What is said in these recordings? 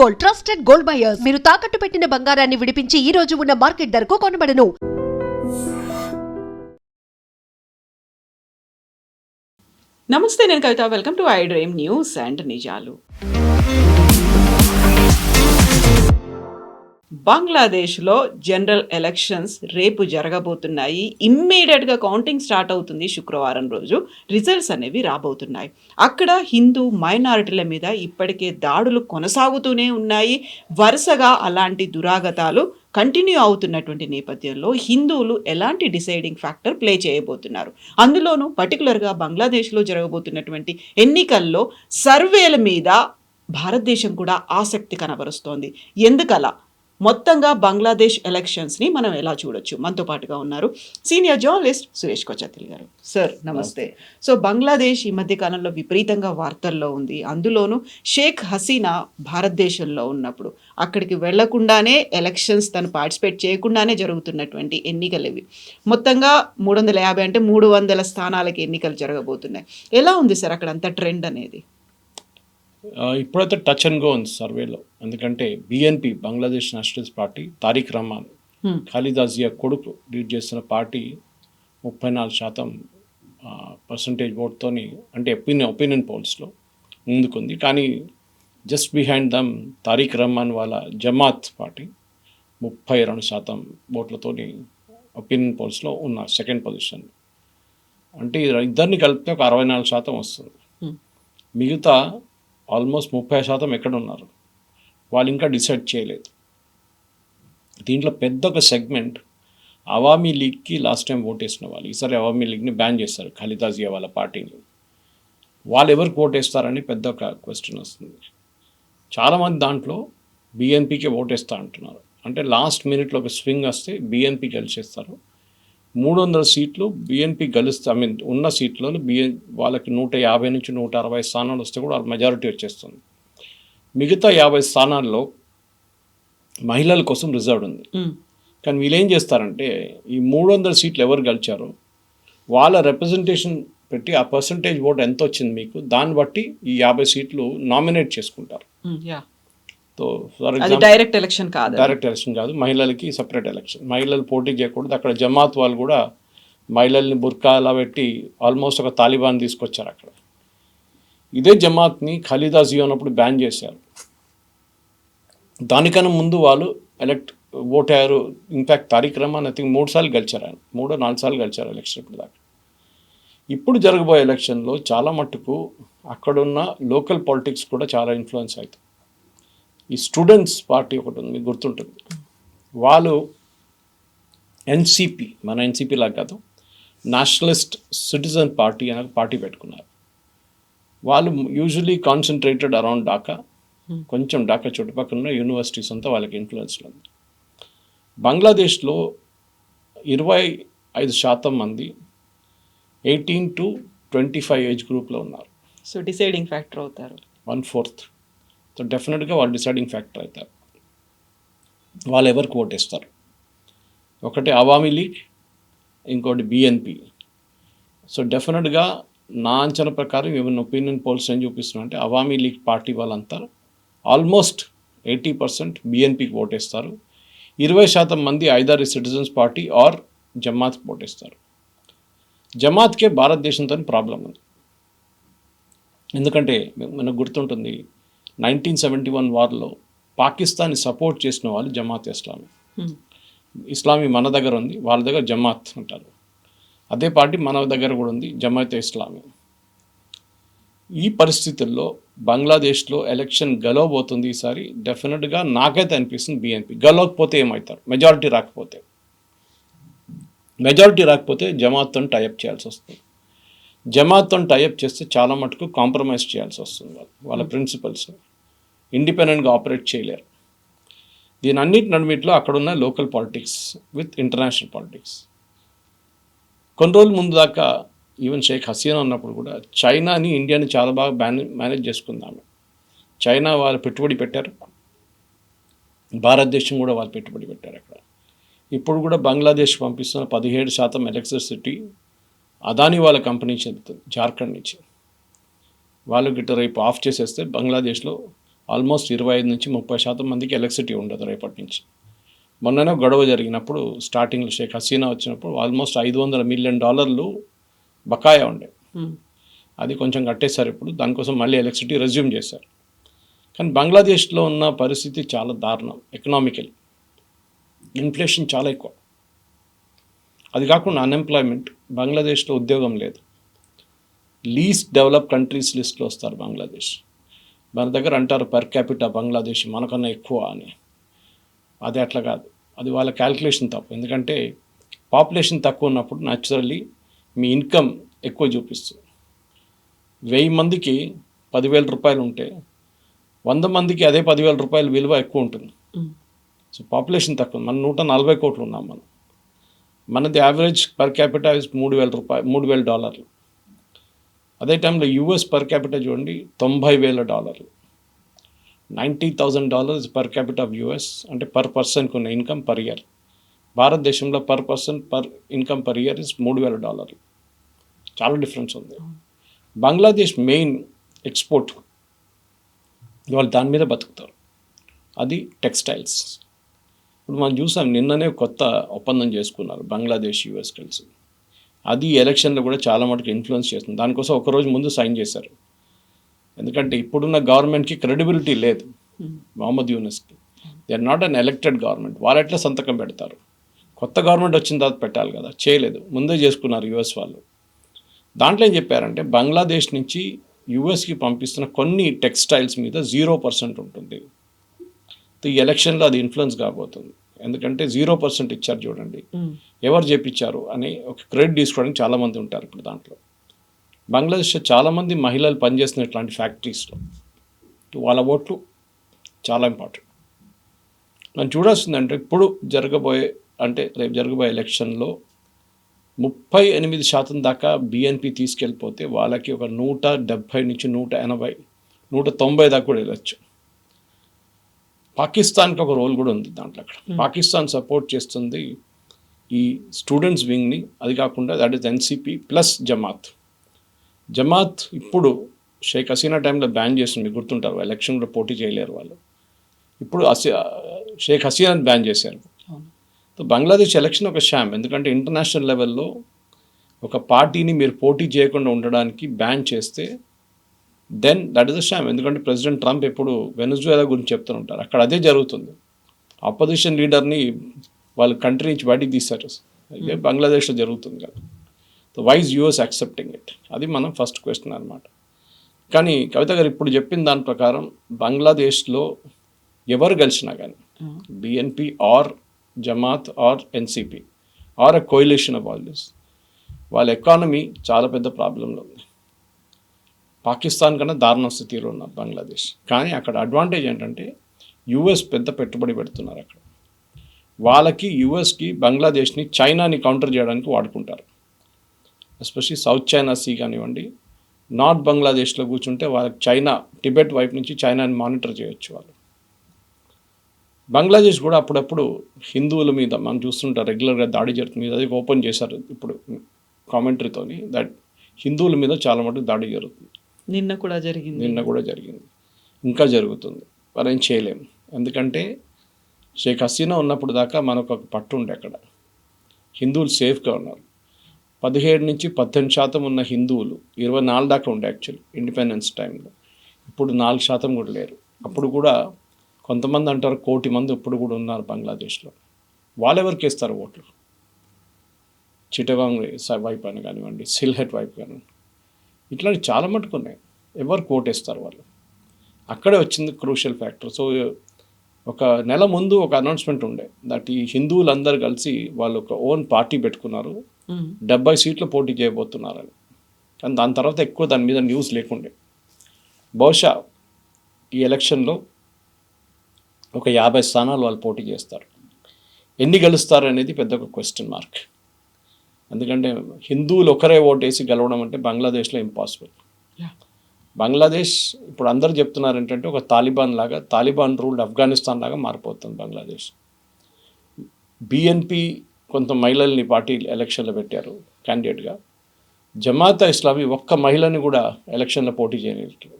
Gold, trusted gold buyers. మీరు తాకట్టు పెట్టిన బంగారాన్ని విడిపించి ఈ రోజు ఉన్న మార్కెట్ ధరకు కొనబడను. నమస్తే, నేను Kavitha. Welcome to I Dream News and నిజాలు. బంగ్లాదేశ్లో జనరల్ ఎలక్షన్స్ రేపు జరగబోతున్నాయి. ఇమ్మీడియట్గా కౌంటింగ్ స్టార్ట్ అవుతుంది. శుక్రవారం రోజు రిజల్ట్స్ అనేవి రాబోతున్నాయి. అక్కడ హిందూ మైనారిటీల మీద ఇప్పటికే దాడులు కొనసాగుతూనే ఉన్నాయి. వరుసగా అలాంటి దురాగతాలు కంటిన్యూ అవుతున్నటువంటి నేపథ్యంలో హిందువులు ఎలాంటి డిసైడింగ్ ఫ్యాక్టర్ ప్లే చేయబోతున్నారు? అందులోనూ పర్టికులర్గా బంగ్లాదేశ్లో జరగబోతున్నటువంటి ఎన్నికల్లో సర్వేల మీద భారతదేశం కూడా ఆసక్తి కనబరుస్తోంది. ఎందుకలా? మొత్తంగా బంగ్లాదేశ్ ఎలక్షన్స్ని మనం ఎలా చూడొచ్చు? మనతో పాటుగా ఉన్నారు సీనియర్ జర్నలిస్ట్ సురేష్ కొచతిల్ గారు. సార్ నమస్తే. సో బంగ్లాదేశ్ ఈ మధ్య కాలంలో విపరీతంగా వార్తల్లో ఉంది. అందులోనూ షేక్ హసీనా భారతదేశంలో ఉన్నప్పుడు అక్కడికి వెళ్లకుండానే ఎలక్షన్స్ తను పార్టిసిపేట్ చేయకుండానే జరుగుతున్నటువంటి ఎన్నికలు ఇవి. మొత్తంగా 350 అంటే 300 స్థానాలకి ఎన్నికలు జరగబోతున్నాయి. ఎలా ఉంది సార్ అక్కడ అంత ట్రెండ్ అనేది? ఇప్పుడైతే టచ్ అండ్ గో ఉంది సర్వేలో. ఎందుకంటే BNP, Bangladesh Nationalist Party, Tarique Rahman, Khaleda Zia కొడుకు లీడ్ చేస్తున్న పార్టీ 34% ఓట్తోని, అంటే ఒపీనియన్ పోల్స్లో ముందుకుంది. కానీ జస్ట్ బిహైండ్ దమ్ తారిక్ రహమాన్ వాళ్ళ జమాత్ పార్టీ 32% ఓట్లతోని ఒపీనియన్ పోల్స్లో ఉన్న సెకండ్ పొజిషన్. అంటే ఇద్దరిని కలిపితే ఒక 64% వస్తుంది. మిగతా ఆల్మోస్ట్ 30% ఎక్కడ ఉన్నారు, వాళ్ళు ఇంకా డిసైడ్ చేయలేదు. దీంట్లో పెద్ద ఒక సెగ్మెంట్ అవామీ లీగ్కి లాస్ట్ టైం ఓటేసిన వాళ్ళు. ఈసారి అవామీ లీగ్ని బ్యాన్ చేస్తారు, ఖాలిదా జియా వాళ్ళ పార్టీని. వాళ్ళు ఎవరికి ఓటేస్తారని పెద్ద ఒక క్వశ్చన్ వస్తుంది. చాలామంది దాంట్లో బిఎన్పికే ఓటేస్తా అంటున్నారు. అంటే లాస్ట్ మినిట్లో ఒక స్వింగ్ వస్తే బిఎన్పి గెలిచేస్తారు. 300 సీట్లు బిఎన్పి గెలుస్తే, ఉన్న సీట్లలో వాళ్ళకి 150 నుంచి 160 స్థానాలు వస్తే కూడా వాళ్ళ మెజారిటీ వచ్చేస్తుంది. మిగతా 50 స్థానాల్లో మహిళల కోసం రిజర్వ్డ్ ఉంది. కానీ వీళ్ళు ఏం చేస్తారంటే, ఈ 300 సీట్లు ఎవరు గెలిచారో వాళ్ళ రిప్రజెంటేషన్ పెట్టి ఆ పర్సంటేజ్ ఓట్ ఎంత వచ్చింది మీకు, దాన్ని బట్టి ఈ 50 సీట్లు నామినేట్ చేసుకుంటారు. So for example direct election కాదు, మహిళలకి సపరేట్ ఎలక్షన్. మహిళలు పోటీ చేయకూడదు. అక్కడ జమాత్ వాళ్ళు కూడా మహిళల్ని బుర్కాలా పెట్టి ఆల్మోస్ట్ ఒక తాలిబాన్ తీసుకొచ్చారు అక్కడ. ఇదే జమాత్ని ఖాలిదా జియా ఉన్నప్పుడు బ్యాన్ చేశారు. దానికన్నా ముందు వాళ్ళు ఓటయ్యారు. In fact Tarique Rahman I think 3 సార్లు గెలిచారు. ఆయన 3-4 సార్లు గెలిచారు ఎలక్షన్ ఇప్పుడు దాకా. ఇప్పుడు జరగబోయే ఎలక్షన్లో చాలా మట్టుకు అక్కడున్న లోకల్ పాలిటిక్స్ కూడా చాలా ఇన్ఫ్లుయెన్స్ అవుతుంది. ఈ స్టూడెంట్స్ పార్టీ ఒకటి ఉంది, మీకు గుర్తుంటుంది. వాళ్ళు ఎన్సిపి, మన ఎన్సిపి లాగా కాదు, నేషనలిస్ట్ సిటిజన్ పార్టీ అనే పార్టీ పెట్టుకున్నారు. వాళ్ళు యూజువలీ కాన్సన్ట్రేటెడ్ అరౌండ్ ఢాకా, కొంచెం ఢాకా చుట్టుపక్కల ఉన్న యూనివర్సిటీస్ అంతా వాళ్ళకి ఇన్ఫ్లుయెన్స్లో ఉంది. బంగ్లాదేశ్లో 25% మంది 18 to 25 ఏజ్ గ్రూప్లో ఉన్నారు. సో డిసైడింగ్ ఫ్యాక్టర్ అవుతారు. 1/4. సో డెఫినెట్గా వాళ్ళు డిసైడింగ్ ఫ్యాక్టర్ అవుతారు. వాళ్ళు ఎవరికి ఓటేస్తారు? ఒకటి అవామీ లీగ్, ఇంకోటి బిఎన్పి. సో డెఫినెట్గా నా అంచనా ప్రకారం ఏమైనా ఒపీనియన్ పోల్స్ ఏం చూపిస్తున్నా అంటే, అవామీ లీగ్ పార్టీ వాళ్ళంతా ఆల్మోస్ట్ 80% బిఎన్పికి ఓటేస్తారు. 20% మంది ఐదర్ సిటిజన్స్ పార్టీ ఆర్ జమాత్కి ఓటేస్తారు. జమాత్కే భారతదేశంతో ప్రాబ్లం ఉంది. ఎందుకంటే మనకు గుర్తుంటుంది, 1971 వార్లో పాకిస్తాన్ని సపోర్ట్ చేసిన వాళ్ళు జమాత్ ఇస్లామీ మన దగ్గర ఉంది, వాళ్ళ దగ్గర జమాత్ అంటారు. అదే పార్టీ మన దగ్గర కూడా ఉంది, జమాత్ ఇస్లామీ. ఈ పరిస్థితుల్లో బంగ్లాదేశ్లో ఎలక్షన్ గెలవబోతుంది ఈసారి. డెఫినెట్గా నాకైతే అనిపిస్తుంది బిఎన్పి. గెలవకపోతే ఏమవుతారు? మెజారిటీ రాకపోతే జమాత్తో టైఅప్ చేయాల్సి వస్తుంది. జమాత్తో టైఅప్ చేస్తే చాలా మటుకు కాంప్రమైజ్ చేయాల్సి వస్తుంది. వాళ్ళ ప్రిన్సిపల్స్ ఇండిపెండెంట్గా ఆపరేట్ చేయలేరు. దీని అన్నిటి నడుమిట్లో అక్కడున్న local politics with international politics. కొన్ని రోజుల ముందు దాకా ఈవెన్ షేక్ హసీనా ఉన్నప్పుడు కూడా చైనాని, ఇండియాని చాలా బాగా మేనేజ్ చేసుకుందాము. చైనా వాళ్ళు పెట్టుబడి పెట్టారు, భారతదేశం కూడా వాళ్ళు పెట్టుబడి పెట్టారు అక్కడ. ఇప్పుడు కూడా బంగ్లాదేశ్ పంపిస్తున్న 17% ఎలక్ట్రిసిటీ అదాని వాళ్ళ కంపెనీ చెందుతుంది, జార్ఖండ్ నుంచి. వాళ్ళు గిట్ట రేపు ఆఫ్ చేసేస్తే బంగ్లాదేశ్లో ఆల్మోస్ట్ 25-30% మందికి ఎలక్ట్రిసిటీ ఉండదు రేపటి నుంచి. మొన్ననే గొడవ జరిగినప్పుడు స్టార్టింగ్లో షేక్ హసీనా వచ్చినప్పుడు ఆల్మోస్ట్ $500 మిలియన్ బకాయా ఉండే. అది కొంచెం కట్టేశారు ఇప్పుడు, దానికోసం మళ్ళీ ఎలక్ట్రిసిటీ రెజ్యూమ్ చేశారు. కానీ బంగ్లాదేశ్లో ఉన్న పరిస్థితి చాలా దారుణం. ఎకనామికల్ ఇన్ఫ్లేషన్ చాలా ఎక్కువ. అది కాకుండా అన్ఎంప్లాయ్మెంట్, బంగ్లాదేశ్లో ఉద్యోగం లేదు. లీస్ట్ డెవలప్ కంట్రీస్ లిస్ట్లో వస్తారు బంగ్లాదేశ్. మన దగ్గర అంటారు పర్ క్యాపిటా బంగ్లాదేశ్ మనకన్నా ఎక్కువ అని. అది అట్లా కాదు, అది వాళ్ళ క్యాల్కులేషన్ తప్పు. ఎందుకంటే పాపులేషన్ తక్కువ ఉన్నప్పుడు న్యాచురల్లీ మీ ఇన్కమ్ ఎక్కువ చూపిస్తుంది. 1000 మందికి 10,000 రూపాయలు ఉంటే 100 మందికి అదే 10,000 రూపాయల విలువ ఎక్కువ ఉంటుంది. సో పాపులేషన్ తక్కువ. మన 140 కోట్లు ఉన్నాం మనం. మనది యావరేజ్ పర్ క్యాపిటా ఇస్ $3,000. అదే టైంలో యూఎస్ పర్ క్యాపిటా చూడండి $90,000. $90,000 పర్ క్యాపిటా ఆఫ్ యూఎస్, అంటే పర్ పర్సన్కి ఉన్న ఇన్కమ్ పర్ ఇయర్. భారతదేశంలో per person per income per year is $3,000. చాలా డిఫరెన్స్ ఉంది. బంగ్లాదేశ్ మెయిన్ ఎక్స్పోర్ట్, వాళ్ళు దాని మీద బతుకుతారు, అది టెక్స్టైల్స్. ఇప్పుడు మనం చూసాం నిన్ననే కొత్త ఒప్పందం చేసుకున్నారు బంగ్లాదేశ్ యూఎస్ కలిసి. అది ఎలక్షన్లో కూడా చాలా మటుకు ఇన్ఫ్లుయెన్స్ చేస్తుంది. దానికోసం ఒకరోజు ముందు సైన్ చేశారు. ఎందుకంటే ఇప్పుడున్న గవర్నమెంట్కి క్రెడిబిలిటీ లేదు. మొహమ్మద్ యూనస్కి they are not unelected government. వాళ్ళు ఎట్లా సంతకం పెడతారు? కొత్త గవర్నమెంట్ వచ్చిన తర్వాత పెట్టాలి కదా, చేయలేదు, ముందే చేసుకున్నారు యూఎస్ వాళ్ళు. దాంట్లో ఏం చెప్పారంటే బంగ్లాదేశ్ నుంచి యూఎస్కి పంపిస్తున్న కొన్ని టెక్స్టైల్స్ మీద 0% ఉంటుంది. ఈ ఎలక్షన్లో అది ఇన్ఫ్లుయెన్స్ కాబోతుంది. ఎందుకంటే 0% ఇచ్చారు చూడండి, ఎవరు చేపించారు అని ఒక క్రెడిట్ తీసుకోవడానికి చాలామంది ఉంటారు ఇప్పుడు దాంట్లో. బంగ్లాదేశ్లో చాలామంది మహిళలు పనిచేస్తున్న ఇట్లాంటి ఫ్యాక్టరీస్లో వాళ్ళ ఓట్లు చాలా ఇంపార్టెంట్. మనం చూడాల్సిందంటే ఇప్పుడు రేపు జరగబోయే ఎలక్షన్లో 38% దాకా బిఎన్పి తీసుకెళ్ళిపోతే వాళ్ళకి ఒక 170 నుంచి 180, 190 దాకా కూడా వెళ్ళచ్చు. పాకిస్తాన్కి ఒక రోల్ కూడా ఉంది దాంట్లో. అక్కడ పాకిస్తాన్ సపోర్ట్ చేస్తుంది ఈ స్టూడెంట్స్ వింగ్ని. అది కాకుండా that is NCP plus Jamaat ఇప్పుడు షేక్ హసీనా టైంలో బ్యాన్ చేస్తుంది, మీకు గుర్తుంటారు. ఎలక్షన్లో పోటీ చేయలేరు వాళ్ళు. ఇప్పుడు షేక్ హసీనాని బ్యాన్ చేశారు. బంగ్లాదేశ్ ఎలక్షన్ ఒక షామ్. ఎందుకంటే ఇంటర్నేషనల్ లెవెల్లో ఒక పార్టీని మీరు పోటీ చేయకుండా ఉండడానికి బ్యాన్ చేస్తే then that is a sham. ఎందుకంటే ప్రెసిడెంట్ ట్రంప్ ఎప్పుడు వెనజువేలా గురించి చెప్తూ ఉంటారు. అక్కడ అదే జరుగుతుంది. ఆపోజిషన్ లీడర్ని వాళ్ళ కంట్రీ నుంచి బయటికి తీశారు. ఇదే బంగ్లాదేశ్లో జరుగుతుంది కదా. So why is US accepting it? అది మనం ఫస్ట్ క్వశ్చన్ అనమాట. కానీ కవిత గారు ఇప్పుడు చెప్పిన దాని ప్రకారం బంగ్లాదేశ్లో ఎవరు గెలిచినా కానీ BNP or Jamaat or NCP or a coalition of all this, వాళ్ళ ఎకానమీ చాలా పెద్ద ప్రాబ్లంలో ఉంది. పాకిస్తాన్ కన్నా దారుణ స్థితిలో ఉన్నారు బంగ్లాదేశ్. కానీ అక్కడ అడ్వాంటేజ్ ఏంటంటే యూఎస్ పెద్ద పెట్టుబడి పెడుతున్నారు అక్కడ. వాళ్ళకి యూఎస్కి బంగ్లాదేశ్ని చైనాని కౌంటర్ చేయడానికి వాడుకుంటారు. ఎస్పెషల్లీ సౌత్ చైనా సీ కానివ్వండి, నార్త్ బంగ్లాదేశ్లో కూర్చుంటే వాళ్ళకి చైనా టిబెట్ వైపు నుంచి చైనాని మానిటర్ చేయొచ్చు వాళ్ళు. బంగ్లాదేశ్ కూడా అప్పుడప్పుడు హిందువుల మీద మనం చూస్తుంటారు రెగ్యులర్గా దాడి జరుగుతుంది. అది ఓపెన్ చేశారు ఇప్పుడు కామెంటరీతోని, దట్ హిందువుల మీద చాలా మటుకు దాడి జరుగుతుంది. నిన్న కూడా జరిగింది, ఇంకా జరుగుతుంది. మరి ఏం చేయలేము. ఎందుకంటే షేక్ హసీనా ఉన్నప్పుడు దాకా మనకు ఒక పట్టు ఉండే అక్కడ హిందువులు సేఫ్గా ఉన్నారు. 17 నుంచి 18% ఉన్న హిందువులు 24 దాకా ఉండే యాక్చువల్లీ ఇండిపెండెన్స్ టైంలో. ఇప్పుడు 4% కూడా లేరు. అప్పుడు కూడా కొంతమంది అంటారు 1 కోటి మంది ఇప్పుడు కూడా ఉన్నారు బంగ్లాదేశ్లో. వాళ్ళెవరికి వేస్తారు ఓట్లు? చిటగాంగ్ వైపు అని కానివ్వండి, సిల్హెట్ వైపు కానివ్వండి, ఇట్లాంటి చాలా మటుకు ఉన్నాయి. ఎవరు ఓటేస్తారు వాళ్ళు? అక్కడే వచ్చింది క్రూషియల్ ఫ్యాక్టర్. సో ఒక నెల ముందు ఒక అనౌన్స్మెంట్ ఉండే దట్ ఈ హిందువులందరూ కలిసి వాళ్ళు ఒక ఓన్ పార్టీ పెట్టుకున్నారు, 70 సీట్లు పోటీ చేయబోతున్నారని. కానీ దాని తర్వాత ఎక్కువ దాని మీద న్యూస్ లేకుండే. బహుశా ఈ ఎలక్షన్లో ఒక 50 స్థానాలు వాళ్ళు పోటీ చేస్తారు. ఎన్ని గెలుస్తారు అనేది పెద్ద ఒక క్వశ్చన్ మార్క్. ఎందుకంటే హిందువులు ఒకరే ఓటేసి గెలవడం అంటే బంగ్లాదేశ్లో ఇంపాసిబుల్. బంగ్లాదేశ్ ఇప్పుడు అందరూ చెప్తున్నారు ఏంటంటే ఒక తాలిబాన్ రూల్డ్ ఆఫ్ఘనిస్తాన్ లాగా మారిపోతుంది బంగ్లాదేశ్. బిఎన్పి కొంత మహిళల్ని పార్టీ ఎలక్షన్లో పెట్టారు క్యాండిడేట్గా. జమాత్ ఇస్లామీ ఒక్క మహిళని కూడా ఎలక్షన్లో పోటీ చేయలేదు.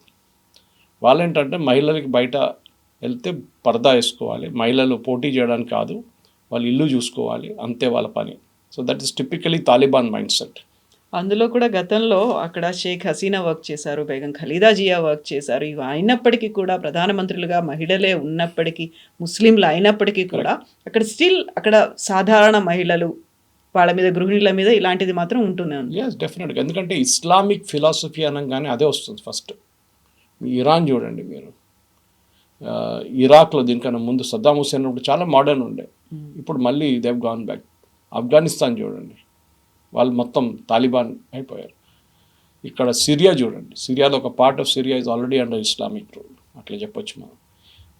వాళ్ళేంటంటే మహిళలకి బయట వెళ్తే పరదా వేసుకోవాలి, మహిళలు పోటీ చేయడానికి కాదు, వాళ్ళు ఇల్లు చూసుకోవాలి, అంతే వాళ్ళ పని. So that is typically Taliban mind set. అందులో కూడా గతంలో అక్కడ షేక్ హసీనా వర్క్ చేశారు, బేగం ఖలీదా జియా వర్క్ చేశారు. ఇవి అయినప్పటికీ కూడా ప్రధానమంత్రులుగా మహిళలే ఉన్నప్పటికీ, ముస్లింలు అయినప్పటికీ కూడా అక్కడ స్టిల్ అక్కడ సాధారణ మహిళలు వాళ్ళ మీద, గృహిణుల మీద ఇలాంటిది మాత్రం ఉంటూనే ఉంది. ఎస్, డెఫినెట్గా. ఎందుకంటే ఇస్లామిక్ ఫిలాసఫీ అనగానే అదే వస్తుంది ఫస్ట్. ఇరాన్ చూడండి మీరు, ఇరాక్లో దీనికన్నా ముందు సద్దాం హుసేన్ ఉన్నప్పుడు చాలా మోడర్న్ ఉండే, ఇప్పుడు మళ్ళీ దేవ్ గాన్ బ్యాక్. ఆఫ్ఘనిస్తాన్ చూడండి, వాళ్ళు మొత్తం తాలిబాన్ అయిపోయారు. ఇక్కడ సిరియా చూడండి, సిరియాలో ఒక part of Syria is already under Islamic rule, అట్లా చెప్పొచ్చు మనం.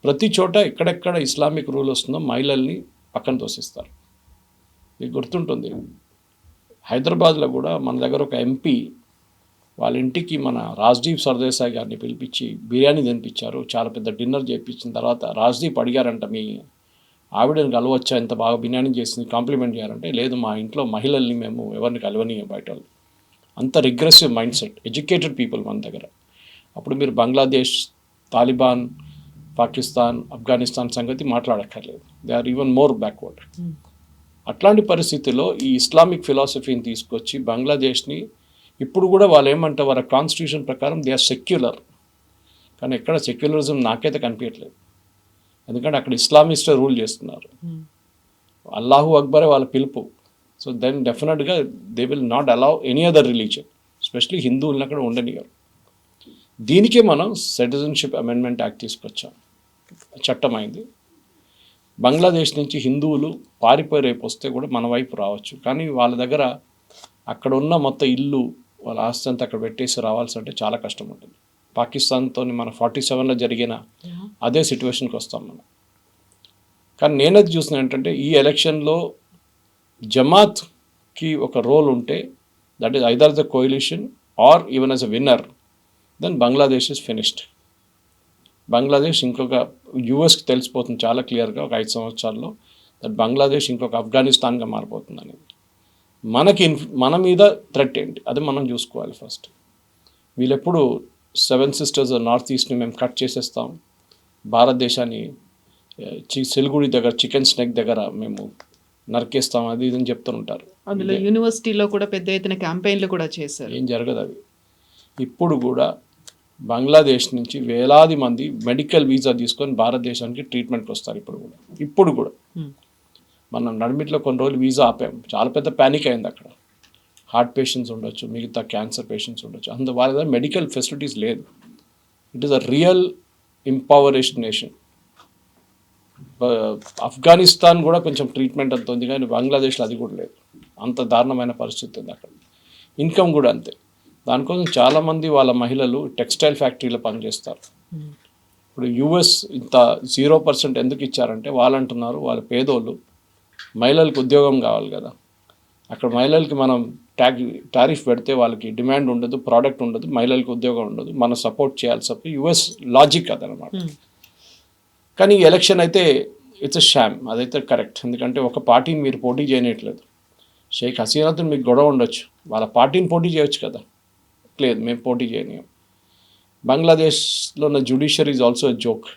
ప్రతి చోట ఎక్కడెక్కడ ఇస్లామిక్ రూల్ వస్తుందో మహిళల్ని పక్కన తోసిస్తారు. మీకు గుర్తుంటుంది, హైదరాబాద్లో కూడా మన దగ్గర ఒక ఎంపీ వాళ్ళ ఇంటికి మన రాజ్దీప్ సర్దేశాయ్ గారిని పిలిపించి బిర్యానీ తినిపించారు, చాలా పెద్ద డిన్నర్ చేయించిన తర్వాత రాజ్దీప్ అడిగారంట, మీ ఆవిడని కలవచ్చా, ఇంత బాగా బిర్యానీ చేసింది, కాంప్లిమెంట్ చేయాలంటే లేదు, మా ఇంట్లో మహిళల్ని మేము ఎవరిని కలవనీయం బయట వాళ్ళు. అంత regressive mindset, educated people మన దగ్గర. అప్పుడు మీరు బంగ్లాదేశ్, తాలిబాన్, పాకిస్తాన్, ఆఫ్ఘనిస్తాన్ సంగతి మాట్లాడక్కర్లేదు, they are even more backward. అట్లాంటి పరిస్థితుల్లో ఈ ఇస్లామిక్ ఫిలాసఫీని తీసుకొచ్చి బంగ్లాదేశ్ని, ఇప్పుడు కూడా వాళ్ళు ఏమంటారు, వాళ్ళ కాన్స్టిట్యూషన్ ప్రకారం దే ఆర్ సెక్యులర్, కానీ ఎక్కడ సెక్యులరిజం నాకైతే కనిపించట్లేదు. ఎందుకంటే అక్కడ ఇస్లామిస్టే రూల్ చేస్తున్నారు, అల్లాహు అక్బరే వాళ్ళ పిలుపు. సో దెన్ డెఫినెట్గా they will not allow any other religion, especially హిందువులను అక్కడ ఉండనియరు. దీనికే మనం సిటిజన్షిప్ అమెండ్మెంట్ యాక్ట్ తీసుకొచ్చాం, చట్టం అయింది. బంగ్లాదేశ్ నుంచి హిందువులు పారిపోయి రేపు వస్తే కూడా మన వైపు రావచ్చు, కానీ వాళ్ళ దగ్గర అక్కడ ఉన్న మొత్తం ఇల్లు, వాళ్ళ ఆస్తి అంతా అక్కడ పెట్టేసి రావాల్సి అంటే చాలా కష్టం ఉంటుంది. పాకిస్తాన్తో మన 47లో జరిగిన అదే సిచ్యువేషన్కి వస్తాం మనం. కానీ నేనది చూసిన ఏంటంటే, ఈ ఎలక్షన్లో జమాత్కి ఒక రోల్ ఉంటే, that is either the coalition or even as a winner, then Bangladesh is finished. Bangladesh ఇంకొక యూఎస్కి తెలిసిపోతుంది చాలా క్లియర్గా ఒక 5 సంవత్సరాల్లో, దట్ బంగ్లాదేశ్ ఇంకొక ఆఫ్ఘనిస్తాన్గా మారిపోతుందని. మన మీద థ్రెట్ ఏంటి అది మనం చూసుకోవాలి ఫస్ట్. వీళ్ళెప్పుడు 7 సిస్టర్స్ నార్త్ ఈస్ట్ని మేము కట్ చేసేస్తాం, భారతదేశాన్ని సిలిగుడి దగ్గర చికెన్ స్నెక్ దగ్గర మేము నరికేస్తాం, అది ఇదని చెప్తుంటారు. అందులో యూనివర్సిటీలో కూడా పెద్ద ఎత్తున క్యాంపెయిన్లు కూడా చేశారు. ఏం జరగదు అవి. ఇప్పుడు కూడా బంగ్లాదేశ్ నుంచి వేలాది మంది మెడికల్ వీసా తీసుకొని భారతదేశానికి ట్రీట్మెంట్కి వస్తారు. ఇప్పుడు కూడా మనం నడిమిట్లో కొన్ని రోజులు వీసా ఆపాం, చాలా పెద్ద ప్యానిక్ అయింది అక్కడ. హార్ట్ పేషెంట్స్ ఉండొచ్చు, మిగతా క్యాన్సర్ పేషెంట్స్ ఉండొచ్చు, వాళ్ళ దగ్గర మెడికల్ ఫెసిలిటీస్ లేదు. It is a real impoverished nation. Afghanistan కూడా కొంచెం ట్రీట్మెంట్ అంత ఉంది, కానీ బంగ్లాదేశ్లో అది కూడా లేదు. అంత దారుణమైన పరిస్థితి ఉంది అక్కడ. ఇన్కమ్ కూడా అంతే. దానికోసం చాలామంది వాళ్ళ మహిళలు టెక్స్టైల్ ఫ్యాక్టరీలో పనిచేస్తారు. ఇప్పుడు యూఎస్ ఇంత 0% ఎందుకు ఇచ్చారంటే, వాళ్ళు అంటున్నారు వాళ్ళ పేదోళ్ళు, మహిళలకు ఉద్యోగం కావాలి కదా, అక్కడ మహిళలకి మనం టారిఫ్ పెడితే వాళ్ళకి డిమాండ్ ఉండదు, ప్రోడక్ట్ ఉండదు, మహిళలకు ఉద్యోగం ఉండదు, మనం సపోర్ట్ చేయాల్సి చెప్పి యూఎస్ లాజిక్ అదనమాట. కానీ ఈ ఎలక్షన్ అయితే ఇట్స్ అ షామ్, అదైతే కరెక్ట్. ఎందుకంటే ఒక పార్టీని మీరు పోటీ చేయనట్లేదు. షేక్ హసీనాతో మీకు గొడవ ఉండొచ్చు, వాళ్ళ పార్టీని పోటీ చేయొచ్చు కదా, లేదు మేము పోటీ చేయలేము. బంగ్లాదేశ్లో ఉన్న judiciary is also a joke.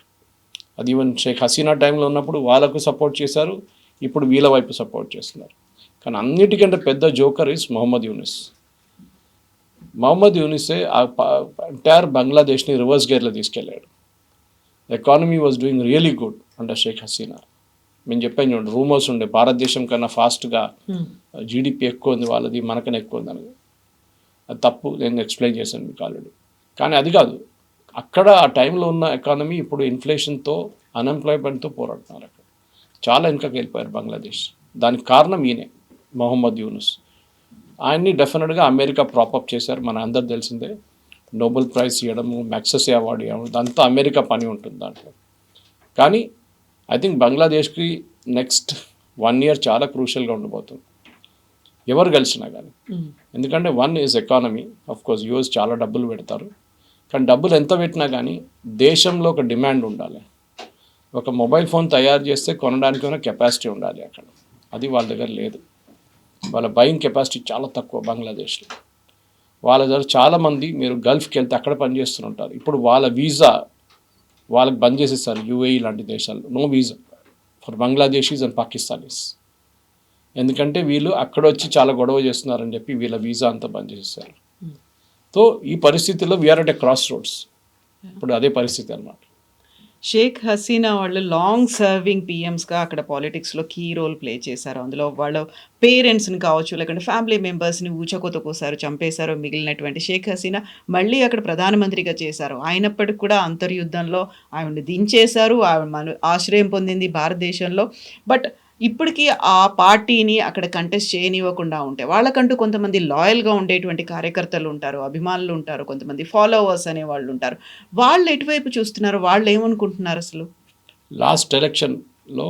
అది ఈవెన్ షేక్ హసీనా టైంలో ఉన్నప్పుడు వాళ్ళకు సపోర్ట్ చేశారు, ఇప్పుడు వీళ్ళ వైపు సపోర్ట్ చేస్తున్నారు. కానీ అన్నిటికంటే పెద్ద జోకర్ ఈజ్ మొహమ్మద్ యూనిస్. మొహమ్మద్ యూనిసే ఎంటైర్ బంగ్లాదేశ్ని రివర్స్ గేర్లో తీసుకెళ్ళాడు. Economy was doing really good under Sheikh Hasina. మేము చెప్పాను చూడండి, రూమర్స్ ఉండే భారతదేశం కన్నా ఫాస్ట్గా జీడిపి ఎక్కువ ఉంది వాళ్ళది, మనకన్నా ఎక్కువ ఉంది అనేది. అది తప్పు, నేను ఎక్స్ప్లెయిన్ చేశాను మీకు ఆల్రెడీ. కానీ అది కాదు, అక్కడ ఆ టైంలో ఉన్న ఎకానమీ ఇప్పుడు ఇన్ఫ్లేషన్తో, అన్ఎంప్లాయ్మెంట్తో పోరాడుతున్నారు. అక్కడ చాలా వెనుకకి వెళ్ళిపోయారు బంగ్లాదేశ్. దానికి కారణం ఈయనే, మొహమ్మద్ యూనుస్. ఆయన్ని డెఫినెట్గా అమెరికా ప్రాపప్ చేశారు, మన అందరు తెలిసిందే. నోబెల్ ప్రైజ్ ఇవ్వడము, మ్యాక్సెసే అవార్డు ఇవ్వడం, ఇదంతా అమెరికా పని ఉంటుంది దాంట్లో. కానీ ఐ థింక్ బంగ్లాదేశ్కి నెక్స్ట్ 1 year చాలా క్రూషియల్గా ఉండబోతుంది, ఎవరు కలిసినా కానీ. ఎందుకంటే 1 is ఎకానమీ. ఆఫ్కోర్స్ యూఎస్ చాలా డబ్బులు పెడతారు, కానీ డబ్బులు ఎంత పెట్టినా కానీ దేశంలో ఒక డిమాండ్ ఉండాలి. ఒక మొబైల్ ఫోన్ తయారు చేస్తే కొనడానికి కెపాసిటీ ఉండాలి అక్కడ, అది వాళ్ళ దగ్గర లేదు. వాళ్ళ బయింగ్ కెపాసిటీ చాలా తక్కువ బంగ్లాదేశ్లో. వాళ్ళ దగ్గర చాలామంది మీరు గల్ఫ్కి వెళ్తే అక్కడ పనిచేస్తుంటారు. ఇప్పుడు వాళ్ళ వీసా వాళ్ళకి బంద్ చేసేసారు యూఏఈ లాంటి దేశాల్లో, no visa for Bangladeshis and Pakistanis. ఎందుకంటే వీళ్ళు అక్కడ వచ్చి చాలా గొడవ చేస్తున్నారని చెప్పి వీళ్ళ వీసా అంతా బంద్ చేసేసారు. సో ఈ పరిస్థితుల్లో we're at a crossroads. ఇప్పుడు అదే పరిస్థితి అన్నమాట. షేక్ హసీనా వాళ్ళు లాంగ్ సర్వింగ్ పీఎమ్స్గా అక్కడ పాలిటిక్స్లో కీ రోల్ ప్లే చేశారు. అందులో వాళ్ళ పేరెంట్స్ని కావచ్చు, లేకుంటే ఫ్యామిలీ మెంబర్స్ని ఊచకోత కోసారు, చంపేశారు. మిగిలినటువంటి షేక్ హసీనా మళ్ళీ అక్కడ ప్రధానమంత్రిగా చేశారు. అయినప్పటికీ కూడా అంతర్యుద్ధంలో ఆవిడని దించేశారు. ఆవిడ ఆశ్రయం పొందింది భారతదేశంలో. బట్ ఇప్పటికీ ఆ పార్టీని అక్కడ కంటెస్ట్ చేయనివ్వకుండా ఉంటే వాళ్ళకంటూ కొంతమంది లాయల్గా ఉండేటువంటి కార్యకర్తలు ఉంటారు, అభిమానులు ఉంటారు, కొంతమంది ఫాలోవర్స్ అనే వాళ్ళు ఉంటారు. వాళ్ళు ఎటువైపు చూస్తున్నారు, వాళ్ళు ఏమనుకుంటున్నారు అసలు? లాస్ట్ ఎలక్షన్లో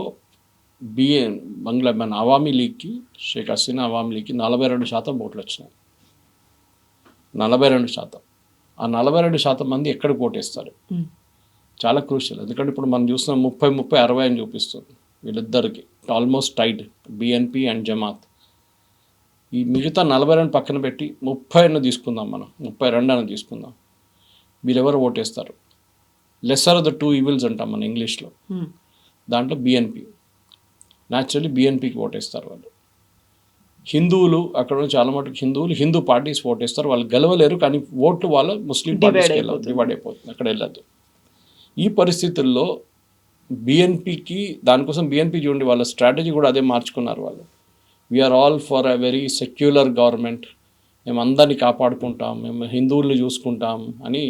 మన అవామీ లీగ్కి, షేక్ హసీనా అవామీ లీగ్కి 42% ఓట్లు వచ్చినాయి. 42%. ఆ 42% మంది ఎక్కడ ఓటేస్తారు? చాలా క్రూషియల్. ఎందుకంటే ఇప్పుడు మనం చూస్తున్నాం 30-60 అని చూపిస్తుంది వీళ్ళిద్దరికి, almost tied BNP and Jamaat. ఈ మిగతా 42 పక్కన పెట్టి 30 తీసుకుందాం, మనం 32 తీసుకుందాం. వీళ్ళెవరు ఓటేస్తారు? Lesser of the two evils అంటాం మన ఇంగ్లీష్లో. దాంట్లో బిఎన్పి, న్యాచురల్లీ బిఎన్పికి ఓటేస్తారు వాళ్ళు. హిందువులు అక్కడ ఉన్న చాలా మటుకు హిందూ పార్టీస్ ఓటేస్తారు. వాళ్ళు గెలవలేరు, కానీ ఓట్లు వాళ్ళ ముస్లిం పార్టీస్కి డివైడ్ అయిపోతుంది, అక్కడ వెళ్ళదు. ఈ పరిస్థితుల్లో బిఎన్పికి, దానికోసం బిఎన్పి చూడండి వాళ్ళ స్ట్రాటజీ కూడా అదే మార్చుకున్నారు వాళ్ళు. We're all for a very secular government, మేము అందరినీ కాపాడుకుంటాం, మేము హిందువుల్ని చూసుకుంటాం అని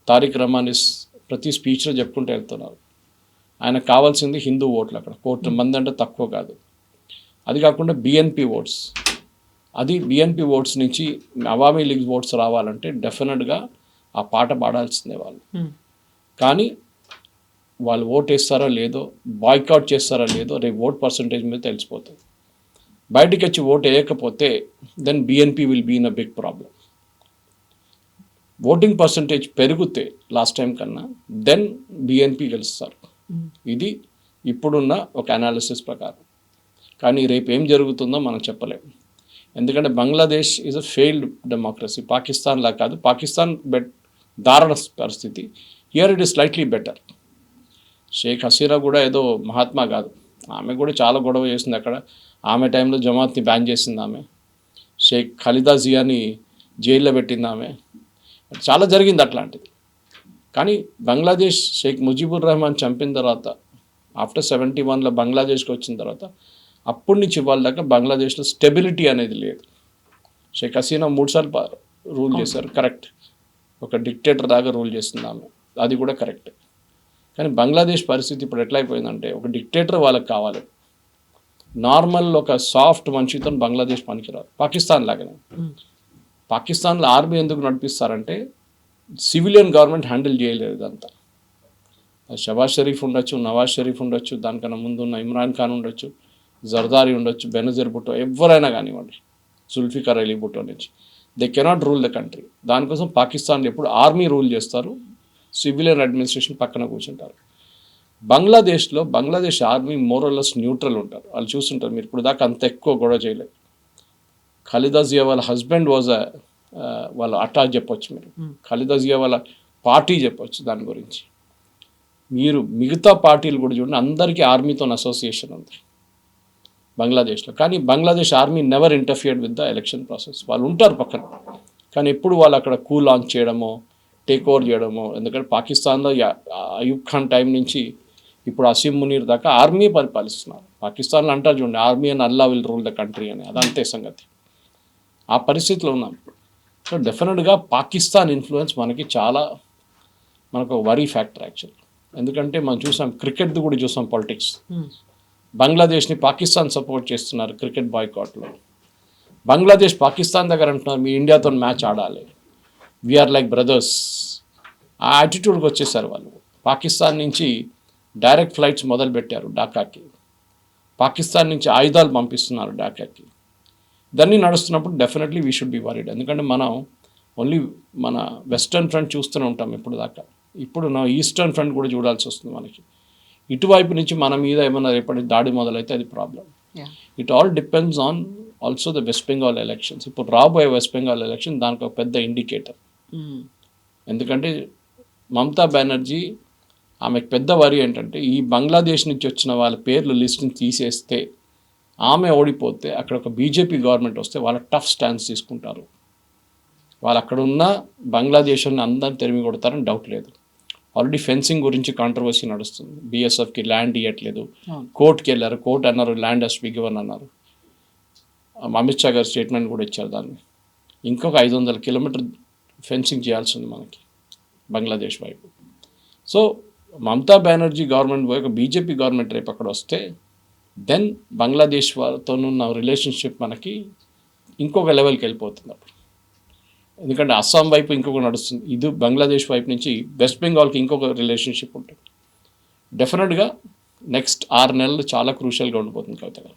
తారిక్ రహమాన్ ప్రతి స్పీచ్లో చెప్పుకుంటూ వెళ్తున్నారు. ఆయనకు కావాల్సింది హిందూ ఓట్లు, అక్కడ 1 కోటి మంది అంటే తక్కువ కాదు. అది కాకుండా బిఎన్పి ఓట్స్, అది బిఎన్పి ఓట్స్ నుంచి అవామీ లీగ్ ఓట్స్ రావాలంటే డెఫినెట్గా ఆ పాట పాడాల్సిందే వాళ్ళు. కానీ వాళ్ళు ఓట్ వేస్తారో లేదో, బాయ్కాట్ చేస్తారో లేదో రేపు ఓట్ పర్సంటేజ్ మీద తెలిసిపోతుంది. బయటికి వచ్చి ఓట్ వేయకపోతే then BNP will be in a big problem. Voting percentage పెరిగితే లాస్ట్ టైం కన్నా దెన్ బిఎన్పి గెలుస్తారు. ఇది ఇప్పుడున్న ఒక అనాలిసిస్ ప్రకారం. కానీ రేపు ఏం జరుగుతుందో మనం చెప్పలేము. ఎందుకంటే Bangladesh is a failed democracy. Pakistan లా కాదు, పాకిస్తాన్ దారుణ పరిస్థితి. Here it is slightly better. Sheikh Hasina కూడా ఏదో మహాత్మా కాదు, ఆమె కూడా చాలా గొడవ చేసింది అక్కడ. ఆమె టైంలో జమాత్ని బ్యాన్ చేసింది ఆమె. షేక్ ఖలీదా జియాని జైల్లో పెట్టింది ఆమె. చాలా జరిగింది అట్లాంటిది. కానీ బంగ్లాదేశ్ షేక్ ముజిబుర్ రెహమాన్ చంపిన తర్వాత, ఆఫ్టర్ 71లో బంగ్లాదేశ్కి వచ్చిన తర్వాత, అప్పటి నుంచి ఇవాళ దాకా బంగ్లాదేశ్లో స్టెబిలిటీ అనేది లేదు. షేక్ హసీనా 3 సార్లు రూల్ చేశారు, కరెక్ట్. ఒక డిక్టేటర్ దాకా రూల్ చేస్తుంది ఆమె, అది కూడా కరెక్ట్. కానీ బంగ్లాదేశ్ పరిస్థితి ఇప్పుడు ఎట్లా అయిపోయిందంటే, ఒక డిక్టేటర్ వాళ్ళకి కావాలి. నార్మల్ ఒక సాఫ్ట్ మనిషితో బంగ్లాదేశ్ పనికిరాదు. పాకిస్తాన్ లాగానే. పాకిస్తాన్లో ఆర్మీ ఎందుకు నడిపిస్తారంటే సివిలియన్ గవర్నమెంట్ హ్యాండిల్ చేయలేదు ఇదంతా. షబాజ్ షరీఫ్ ఉండొచ్చు, నవాజ్ షరీఫ్ ఉండొచ్చు, దానికన్నా ముందు ఉన్న ఇమ్రాన్ ఖాన్ ఉండొచ్చు, జర్దారీ ఉండొచ్చు, బెనజీర్ భుట్టో, ఎవరైనా కానివ్వండి, జుల్ఫికర్ అలీ భుట్టో నుంచి, they cannot rule the country. దానికోసం పాకిస్తాన్లో ఎప్పుడు ఆర్మీ రూల్ చేస్తారు, సివిలియన్ అడ్మినిస్ట్రేషన్ పక్కన కూర్చుంటారు. బంగ్లాదేశ్లో బంగ్లాదేశ్ ఆర్మీ మోరల్లెస్ న్యూట్రల్ ఉంటారు. వాళ్ళు చూస్తుంటారు, మీరు ఇప్పుడు దాకా అంత ఎక్కువ గొడవ చేయలేదు. ఖలీదా జియా వాళ్ళ హస్బెండ్ వాజ్ వాళ్ళ అటాక్ చెప్పొచ్చు, మీరు ఖలీదా జియా వాళ్ళ పార్టీ చెప్పొచ్చు దాని గురించి. మీరు మిగతా పార్టీలు కూడా చూడండి, అందరికీ ఆర్మీతో అసోసియేషన్ ఉంది బంగ్లాదేశ్లో. కానీ Bangladesh army never interfered with the election process. వాళ్ళు ఉంటారు పక్కన, కానీ ఎప్పుడు వాళ్ళు అక్కడ కూ లాంచ్ చేయడమో, టేక్ ఓవర్ చేయడమో. ఎందుకంటే పాకిస్తాన్లో అయూబ్ ఖాన్ టైం నుంచి ఇప్పుడు అసీం మునీర్ దాకా ఆర్మీ పరిపాలిస్తున్నారు. పాకిస్తాన్లో అంటారు చూడండి, army and Allah will rule the country అని, అదంతే సంగతి. ఆ పరిస్థితిలో ఉన్నాం. సో డెఫినెట్గా పాకిస్తాన్ ఇన్ఫ్లుయెన్స్ మనకు వరీ ఫ్యాక్టర్ యాక్చువల్. ఎందుకంటే మనం చూసాం, క్రికెట్ది కూడా చూసాం పాలిటిక్స్. బంగ్లాదేశ్ని పాకిస్తాన్ సపోర్ట్ చేస్తున్నారు క్రికెట్ బాయ్కాట్లో. బంగ్లాదేశ్ పాకిస్తాన్ దగ్గర అంటున్నారు, మీ ఇండియాతో మ్యాచ్ ఆడాలి, వీఆర్ లైక్ బ్రదర్స్. ఆ యాటిట్యూడ్కి వచ్చేసారు వాళ్ళు. పాకిస్తాన్ నుంచి డైరెక్ట్ ఫ్లైట్స్ మొదలుపెట్టారు ఢాకాకి. పాకిస్తాన్ నుంచి ఆయుధాలు పంపిస్తున్నారు ఢాకాకి. దాన్ని నడుస్తున్నప్పుడు definitely we should be worried. ఎందుకంటే మనం ఓన్లీ మన వెస్టర్న్ ఫ్రంట్ చూస్తూనే ఉంటాం ఇప్పుడు దాకా. ఇప్పుడు నా ఈస్టర్న్ ఫ్రంట్ కూడా చూడాల్సి వస్తుంది మనకి. ఇటువైపు నుంచి మన మీద ఏమైనా రేపటి దాడి మొదలైతే అది problem. It all depends on also the west Bengal elections. ఇప్పుడు రాబోయే వెస్ట్ బెంగాల్ ఎలక్షన్ దానికి ఒక పెద్ద ఇండికేటర్. ఎందుకంటే మమతా బెనర్జీ ఆమెకు పెద్ద వరి ఏంటంటే ఈ బంగ్లాదేశ్ నుంచి వచ్చిన వాళ్ళ పేర్లు లిస్ట్ని తీసేస్తే ఆమె ఓడిపోతే అక్కడ ఒక బీజేపీ గవర్నమెంట్ వస్తే వాళ్ళ టఫ్ స్టాండ్స్ తీసుకుంటారు. వాళ్ళు అక్కడ ఉన్న బంగ్లాదేశ్ని అందరిని తెరిమి కొడతారని డౌట్ లేదు. ఆల్రెడీ ఫెన్సింగ్ గురించి కాంట్రవర్సీ నడుస్తుంది. బీఎస్ఎఫ్కి ల్యాండ్ ఇవ్వట్లేదు, కోర్టుకి వెళ్ళారు, కోర్టు అన్నారు ల్యాండ్ హస్ బి గివన్ అన్నారు. అమిత్ షా గారు స్టేట్మెంట్ కూడా ఇచ్చారు దాన్ని. ఇంకొక 500 కిలోమీటర్ ఫెన్సింగ్ చేయాల్సి ఉంది మనకి బంగ్లాదేశ్ వైపు. సో మమతా బెనర్జీ గవర్నమెంట్ పోయి ఒక బీజేపీ గవర్నమెంట్ రేపు అక్కడ వస్తే దెన్ బంగ్లాదేశ్ వాళ్ళతో ఉన్న రిలేషన్షిప్ మనకి ఇంకొక లెవెల్కి వెళ్ళిపోతుంది అప్పుడు. ఎందుకంటే అస్సాం వైపు ఇంకొక నడుస్తుంది, ఇది బంగ్లాదేశ్ వైపు నుంచి వెస్ట్ బెంగాల్కి ఇంకొక రిలేషన్షిప్ ఉంటుంది. డెఫినెట్గా నెక్స్ట్ 6 నెలలు చాలా క్రూషియల్గా ఉండిపోతుంది కవిత గారు.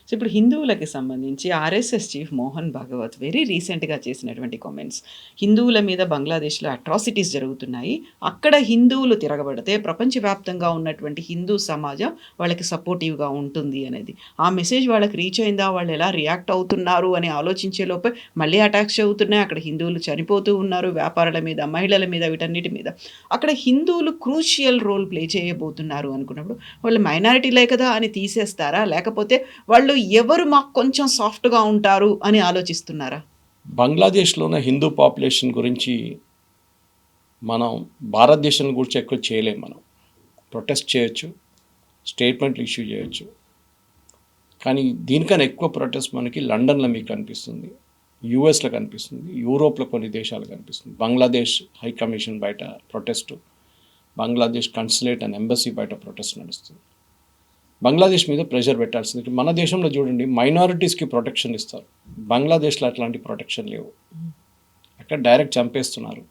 సో ఇప్పుడు హిందువులకి సంబంధించి RSS chief Mohan Bhagwat very రీసెంట్గా చేసినటువంటి కామెంట్స్, హిందువుల మీద బంగ్లాదేశ్లో అట్రాసిటీస్ జరుగుతున్నాయి, అక్కడ హిందువులు తిరగబడితే ప్రపంచవ్యాప్తంగా ఉన్నటువంటి హిందూ సమాజం వాళ్ళకి సపోర్టివ్గా ఉంటుంది అనేది. ఆ మెసేజ్ వాళ్ళకి రీచ్ అయిందా, వాళ్ళు ఎలా రియాక్ట్ అవుతున్నారు అని ఆలోచించే లోపే మళ్ళీ అటాక్స్ అవుతున్నాయి, అక్కడ హిందువులు చనిపోతూ ఉన్నారు, వ్యాపారాల మీద, మహిళల మీద, వీటన్నిటి మీద. అక్కడ హిందువులు క్రూషియల్ రోల్ ప్లే చేయబోతున్నారు అనుకున్నప్పుడు వాళ్ళు మైనారిటీలే కదా అని తీసేస్తారా, లేకపోతే వాళ్ళు ఎవరు మాకు కొంచెం సాఫ్ట్గా ఉంటారు అని ఆలోచిస్తున్నారా? బంగ్లాదేశ్లో ఉన్న హిందూ పాపులేషన్ గురించి మనం భారతదేశం గురించి ఎక్కువ చేయలేము. మనం ప్రొటెస్ట్ చేయొచ్చు, స్టేట్మెంట్లు ఇష్యూ చేయొచ్చు, కానీ దీనికన్నా ఎక్కువ ప్రొటెస్ట్ మనకి లండన్లో మీకు కనిపిస్తుంది, యూఎస్లో కనిపిస్తుంది, యూరోప్లో కొన్ని దేశాలు కనిపిస్తుంది. బంగ్లాదేశ్ హై కమిషన్ బయట ప్రొటెస్టు, బంగ్లాదేశ్ కన్సులేట్ అండ్ ఎంబసీ బయట ప్రొటెస్ట్ నడుస్తుంది. బంగ్లాదేశ్ మీద ప్రెషర్ పెట్టాల్సింది. మన దేశంలో చూడండి మైనారిటీస్కి ప్రొటెక్షన్ ఇస్తారు, బంగ్లాదేశ్లో అట్లాంటి ప్రొటెక్షన్ లేవు. అక్కడ డైరెక్ట్ చంపేస్తున్నారు,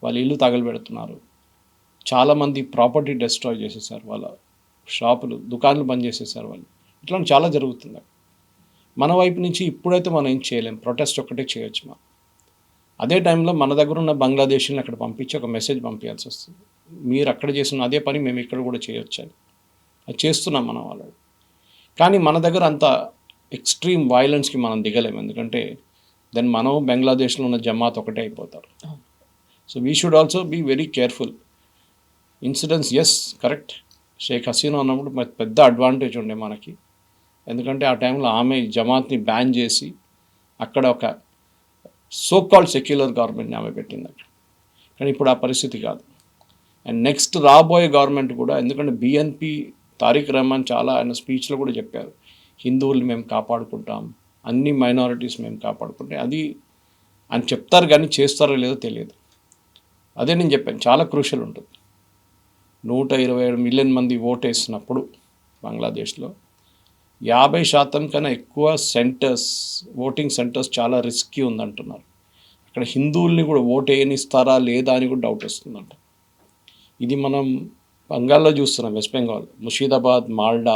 వాళ్ళ ఇల్లు తగలబెడుతున్నారు, చాలామంది ప్రాపర్టీ డిస్ట్రాయ్ చేసేసారు, వాళ్ళ షాపులు దుకాణాలు బంద్ చేసేసారు వాళ్ళు. ఇట్లాంటి చాలా జరుగుతుంది. మన వైపు నుంచి ఇప్పుడైతే మనం ఏం చేయలేం, ప్రొటెస్ట్ ఒక్కటే చేయొచ్చు. మనం అదే టైంలో మన దగ్గర ఉన్న బంగ్లాదేశీని అక్కడ పంపించి ఒక మెసేజ్ పంపించాల్సి వస్తుంది, మీరు అక్కడ చేసిన అదే పని మేము ఇక్కడ కూడా చేయొచ్చు అని. అది చేస్తున్నాం మనం వాళ్ళు. కానీ మన దగ్గర అంత ఎక్స్ట్రీమ్ వైలెన్స్కి మనం దిగలేము, ఎందుకంటే దెన్ మనం బంగ్లాదేశ్లో ఉన్న జమాత్ ఒకటే అయిపోతారు. So we should also be very careful. Incidents yes correct, Sheikh Hasina ఉన్నప్పుడు పెద్ద అడ్వాంటేజ్ ఉండే మనకి, ఎందుకంటే ఆ టైంలో ఆమె జమాత్ని బ్యాన్ చేసి అక్కడ ఒక సో కాల్డ్ సెక్యులర్ గవర్నమెంట్ని ఆమె పెట్టింది అక్కడ. కానీ ఇప్పుడు ఆ పరిస్థితి కాదు. అండ్ నెక్స్ట్ రాబోయే గవర్నమెంట్ కూడా, ఎందుకంటే బిఎన్పి తారిక్ రహమాన్ చాలా ఆయన స్పీచ్లో కూడా చెప్పారు, హిందువుల్ని మేము కాపాడుకుంటాం, అన్ని మైనారిటీస్ మేము కాపాడుకుంటాం, అది అని చెప్తారు కానీ చేస్తారో లేదో తెలియదు. అదే నేను చెప్పాను, చాలా క్రూషియల్ ఉంటుంది. 127 మిలియన్ మంది ఓటేసినప్పుడు బంగ్లాదేశ్లో 50% కన్నా ఎక్కువ సెంటర్స్, ఓటింగ్ సెంటర్స్ చాలా రిస్కీ ఉందంటున్నారు. అక్కడ హిందువుల్ని కూడా ఓటు వేయనిస్తారా లేదా అని కూడా డౌట్ వస్తుందంట. ఇది మనం బెంగాల్లో చూస్తున్నాం, వెస్ట్ బెంగాల్, ముషీదాబాద్, మాల్డా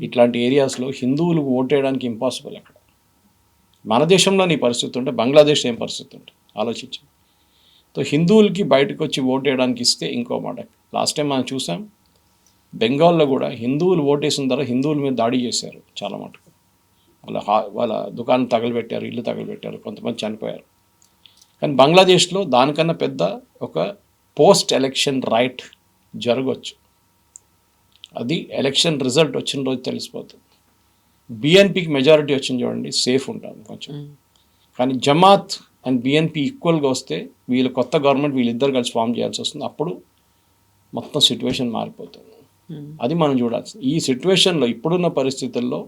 ఇట్లాంటి ఏరియాస్లో హిందువులు ఓటేయడానికి ఇంపాసిబుల్. అక్కడ మన దేశంలో నీ పరిస్థితి ఉంటే బంగ్లాదేశ్ ఏం పరిస్థితి ఉంటుంది ఆలోచించండి. సో హిందువులకి బయటకు వచ్చి ఓటేయడానికి ఇస్తే ఇంకో మాట. లాస్ట్ టైం మనం చూసాం బెంగాల్లో కూడా హిందువులు ఓటేసిన తర్వాత హిందువుల మీద దాడి చేశారు చాలా మటుకు. వాళ్ళ దుకాణం తగలబెట్టారు, ఇల్లు తగలబెట్టారు, కొంతమంది చనిపోయారు. కానీ బంగ్లాదేశ్లో దానికన్నా పెద్ద ఒక పోస్ట్ ఎలక్షన్ రైట్ జరగవచ్చు. అది ఎలక్షన్ రిజల్ట్ వచ్చిన రోజు తెలిసిపోతుంది. బిఎన్పికి మెజారిటీ వచ్చింది చూడండి, సేఫ్ ఉంటాం కొంచెం. కానీ జమాత్ అండ్ బిఎన్పి ఈక్వల్గా వస్తే వీళ్ళు కొత్త గవర్నమెంట్ వీళ్ళిద్దరు కలిసి ఫామ్ చేయాల్సి వస్తుంది. అప్పుడు మొత్తం సిచ్యువేషన్ మారిపోతుంది. అది మనం చూడాల్సి. ఈ సిచ్యువేషన్లో ఇప్పుడున్న పరిస్థితుల్లో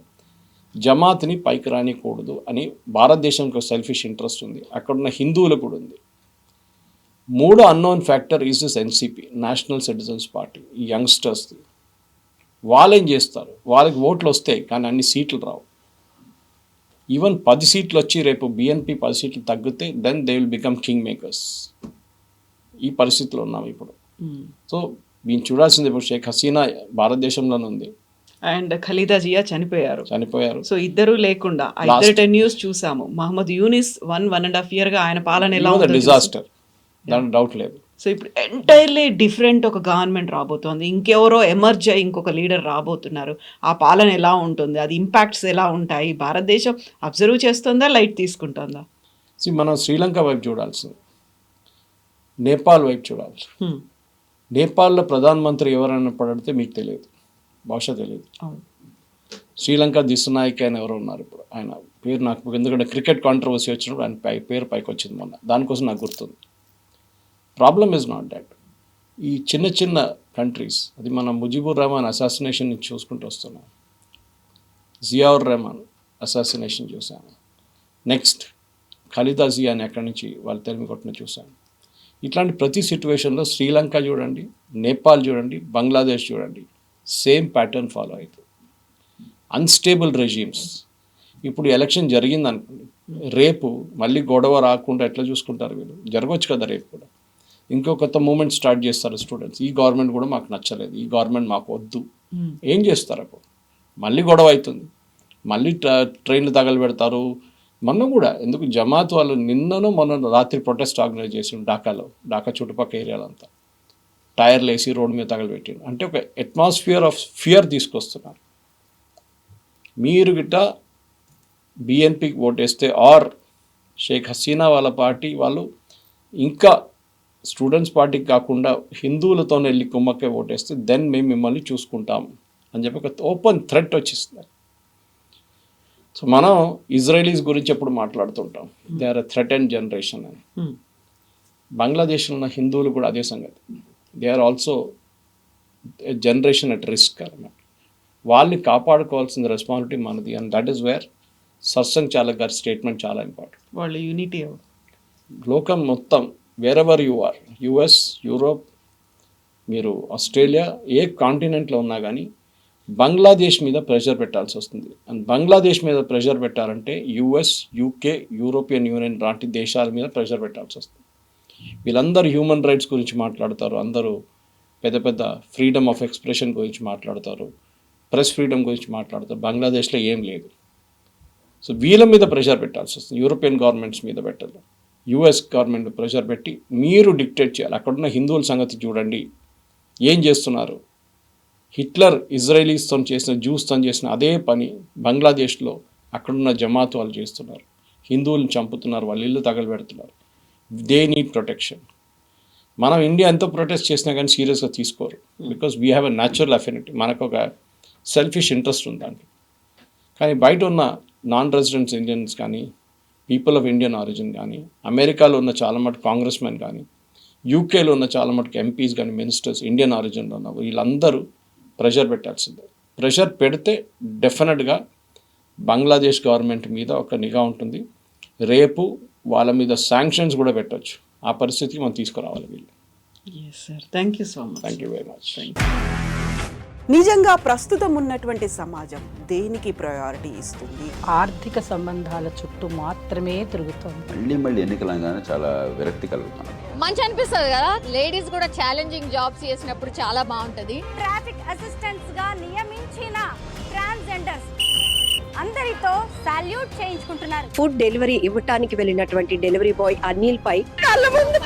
జమాత్ని పైకి రానికూడదు అని భారతదేశంకి సెల్ఫిష్ ఇంట్రెస్ట్ ఉంది, అక్కడున్న హిందువులకు కూడా ఉంది. 3 unknown factor is this NCP, national citizens party. ఈ యంగ్స్టర్స్ది వాళ్ళు ఏం చేస్తారు, వాళ్ళకి ఓట్లు వస్తాయి కానీ అన్ని సీట్లు రావు. ఈవెన్ 10 సీట్లు వచ్చి రేపు బిఎన్పి 10 సీట్లు తగ్గితే then they will become king makers. ఈ పరిస్థితిలో ఉన్నాం ఇప్పుడు. సో దీన్ని చూడాల్సింది. ఇప్పుడు షేక్ హసీనా భారతదేశంలోనే ఉంది అండ్ ఖలీదా జియా చనిపోయారు. సో ఇద్దరు లేకుండా ఆ ఇద్దరు 10 years చూసాము. మహమ్మద్ యూనిస్ 1.5 year ఆయన పాలన ఎలా ఉంది, డిజాస్టర్, దాంట్లో డౌట్ లేదు. సో ఇప్పుడు ఎంటైర్లీ డిఫరెంట్ ఒక గవర్నమెంట్ రాబోతోంది, ఇంకెవరో ఎమర్జ్ అయ్యి ఇంకొక లీడర్ రాబోతున్నారు. ఆ పాలన ఎలా ఉంటుంది, అది ఇంపాక్ట్స్ ఎలా ఉంటాయి, భారతదేశం అబ్జర్వ్ చేస్తుందా, లైట్ తీసుకుంటుందా? మనం శ్రీలంక వైపు చూడాల్సింది, నేపాల్ వైపు చూడాల్సి. నేపాల్లో ప్రధానమంత్రి ఎవరైనా పడితే మీకు తెలియదు, బహుశా తెలియదు. అవును. శ్రీలంక దిశనాయక్ ఆయన ఎవరో ఉన్నారు ఇప్పుడు, ఆయన పేరు నాకు ఎందుకంటే క్రికెట్ కాంట్రవర్సీ వచ్చినప్పుడు ఆయన పేరు పైకి వచ్చింది మొన్న, దానికోసం నాకు గుర్తుంది. Problem is not that. ఈ చిన్న చిన్న కంట్రీస్, అది మనం ముజిబుర్ రెహమాన్ అసాసినేషన్ నుంచి చూసుకుంటూ వస్తున్నాం, జియావుర్ రెహమాన్ అసాసినేషన్ చూసాను, నెక్స్ట్ ఖలీదా జియా అని అక్కడి నుంచి వాళ్ళు తెలివి కొట్టిన చూసాను. ఇట్లాంటి ప్రతి సిచ్యువేషన్లో శ్రీలంక చూడండి, నేపాల్ చూడండి, బంగ్లాదేశ్ చూడండి, సేమ్ ప్యాటర్న్ ఫాలో అవుతుంది. Unstable regimes. ఇప్పుడు ఎలక్షన్ జరిగింది అనుకోండి, రేపు మళ్ళీ గొడవ రాకుండా ఎట్లా చూసుకుంటారు వీళ్ళు? జరగవచ్చు కదా రేపు కూడా. ఇంకో కొత్త మూమెంట్ స్టార్ట్ చేస్తారు స్టూడెంట్స్, ఈ గవర్నమెంట్ కూడా మాకు నచ్చలేదు, ఈ గవర్నమెంట్ మాకు వద్దు. ఏం చేస్తారు అప్పుడు? మళ్ళీ గొడవ అవుతుంది, మళ్ళీ ట్రైన్లు తగలబెడతారు. మొన్న కూడా ఎందుకు జమాత్ వాళ్ళు మొన్న రాత్రి ప్రొటెస్ట్ ఆర్గనైజ్ చేసి ఢాకా చుట్టుపక్కల ఏరియాలంతా టైర్లు వేసి రోడ్డు మీద తగలబెట్టిండు. అంటే ఒక అట్మాస్ఫియర్ ఆఫ్ ఫియర్ తీసుకొస్తున్నారు. మీరు గిట్ట బిఎన్పికి ఓటేస్తే ఆర్ షేక్ హసీనా వాళ్ళ పార్టీ వాళ్ళు ఇంకా స్టూడెంట్స్ పార్టీకి కాకుండా హిందువులతో వెళ్ళి కుమ్మక్కే ఓటేస్తే దెన్ మేము మిమ్మల్ని చూసుకుంటాం అని చెప్పి ఒక ఓపెన్ థ్రెట్ వచ్చేస్తుంది. సో మనం ఇజ్రాయలీస్ గురించి ఎప్పుడు మాట్లాడుతుంటాం, they are a threatened generation అని. బంగ్లాదేశ్లో ఉన్న హిందువులు కూడా అదే సంగతి, they are also generation at risk అన్నమాట. వాళ్ళని కాపాడుకోవాల్సిన రెస్పాన్సిబిలిటీ మనది. And that is where Sarsanghchalak గారి స్టేట్మెంట్ చాలా ఇంపార్టెంట్. వాళ్ళ యూనిటీ లోకం మొత్తం wherever you are, US, Europe, మీరు ఆస్ట్రేలియా, ఏ కాంటినెంట్లో ఉన్నా కానీ బంగ్లాదేశ్ మీద ప్రెషర్ పెట్టాల్సి వస్తుంది. అండ్ బంగ్లాదేశ్ మీద ప్రెషర్ పెట్టాలంటే యుఎస్, యూకే, యూరోపియన్ యూనియన్ లాంటి దేశాల మీద ప్రెషర్ పెట్టాల్సి వస్తుంది. వీళ్ళందరూ హ్యూమన్ రైట్స్ గురించి మాట్లాడతారు, అందరూ పెద్ద పెద్ద ఫ్రీడమ్ ఆఫ్ ఎక్స్ప్రెషన్ గురించి మాట్లాడతారు, ప్రెస్ ఫ్రీడమ్ గురించి మాట్లాడతారు. బంగ్లాదేశ్లో ఏం లేదు. సో వీళ్ళ మీద ప్రెషర్ పెట్టాల్సి వస్తుంది, యూరోపియన్ గవర్నమెంట్స్ మీద పెట్టాలి, యుఎస్ గవర్నమెంట్ ప్రెషర్ పెట్టి మీరు డిక్టేట్ చేయాలి. అక్కడున్న హిందువుల సంగతి చూడండి ఏం చేస్తున్నారు. హిట్లర్ ఇజ్రాయలీస్తో చేసిన, జ్యూస్తో చేసిన అదే పని బంగ్లాదేశ్లో అక్కడున్న జమాత్ వాళ్ళు చేస్తున్నారు. హిందువులను చంపుతున్నారు, వాళ్ళ ఇల్లు తగలబెడుతున్నారు. They need protection. మనం ఇండియా ఎంతో ప్రొటెస్ట్ చేసినా కానీ సీరియస్గా తీసుకోరు, because we have a natural affinity, మనకు ఒక సెల్ఫిష్ ఇంట్రెస్ట్ ఉంది దాంట్లో. కానీ బయట ఉన్న నాన్ రెసిడెంట్స్ ఇండియన్స్ కానీ, పీపుల్ ఆఫ్ ఇండియన్ ఆరిజిన్ కానీ, అమెరికాలో ఉన్న చాలా మటుకు కాంగ్రెస్ మెన్ కానీ, యూకేలో ఉన్న చాలా మటుకు ఎంపీస్ కానీ, మినిస్టర్స్ ఇండియన్ ఆరిజిన్లో ఉన్న వీళ్ళందరూ ప్రెషర్ పెట్టాల్సిందే. ప్రెషర్ పెడితే డెఫినెట్గా బంగ్లాదేశ్ గవర్నమెంట్ మీద ఒక నిఘా ఉంటుంది. రేపు వాళ్ళ మీద శాంక్షన్స్ కూడా పెట్టవచ్చు. ఆ పరిస్థితికి మనం తీసుకురావాలి వీళ్ళు. Yes sir, thank you so much. Thank you very much. నిజంగా ప్రస్తుతం ఉన్నటువంటి సమాజం దేనికి ప్రయారిటీ ఇస్తుంది? ఆర్థిక సంబంధాల చుట్టూ మాత్రమే తిరుగుతోంది. మళ్ళీ ఎన్నికలంగానే చాలా విరక్తి కలుగుతాను. మంచి అనిపిస్తుంది కదా, లేడీస్ కూడా ఛాలెంజింగ్ జాబ్స్ చేసినప్పుడు చాలా బాగుంటది. ట్రాఫిక్ అసిస్టెంట్స్ గా నియమించిన ట్రాన్స్జెండర్స్ అందరితో సాల్యూట్ చేయించుకుంటున్నారు. ఫుడ్ డెలివరీ ఇవ్వటానికి వెళ్ళినటువంటి డెలివరీ బాయ్ అనిల్ పై కళ్ళ ముందు